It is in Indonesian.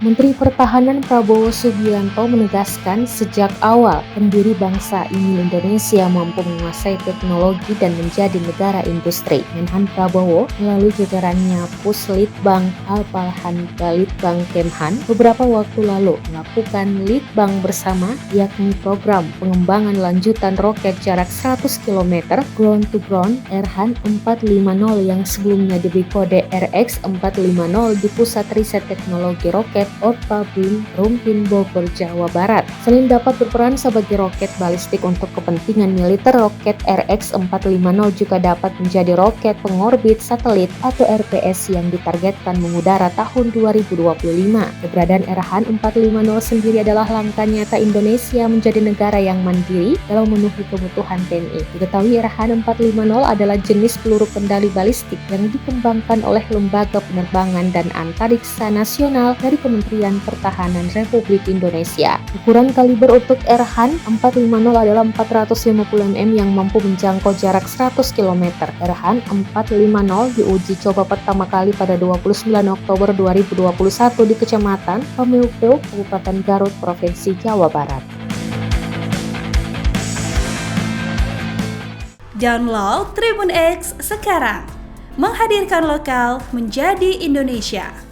Menteri Pertahanan Prabowo Subianto menegaskan sejak awal pendiri bangsa ini Indonesia mampu menguasai teknologi dan menjadi negara industri. Menhan Prabowo melalui jajarannya Puslitbang Alpalhan Balitbang Kemhan beberapa waktu lalu melakukan litbang bersama, yakni program pengembangan lanjutan roket jarak 100 km ground to ground Erhan 450 yang sebelumnya diberi kode RX450 di Pusat Riset Teknologi Roket Orpa BIN Rumpin Bogor, Jawa Barat. Selain dapat berperan sebagai roket balistik untuk kepentingan militer, roket RX450 juga dapat menjadi roket pengorbit satelit atau RPS yang ditargetkan mengudara tahun 2025. Keberadaan Erhan 450 sendiri adalah langkah nyata Indonesia menjadi negara yang mandiri dalam memenuhi kebutuhan TNI. Diketahui Erhan 450 adalah jenis peluru kendali balistik yang dikembangkan oleh Lembaga Penerbangan dan Antariksa Nasional dari Kementerian Pertahanan Republik Indonesia. Ukuran kaliber untuk Erhan 450 adalah 450 mm yang mampu menjangkau jarak 100 km. Erhan 450 diuji coba pertama kali pada 29 Oktober 2021 di Kecamatan Pamilpeu, Kabupaten Garut, Provinsi Jawa Barat. Download Tribun X sekarang, menghadirkan lokal menjadi Indonesia.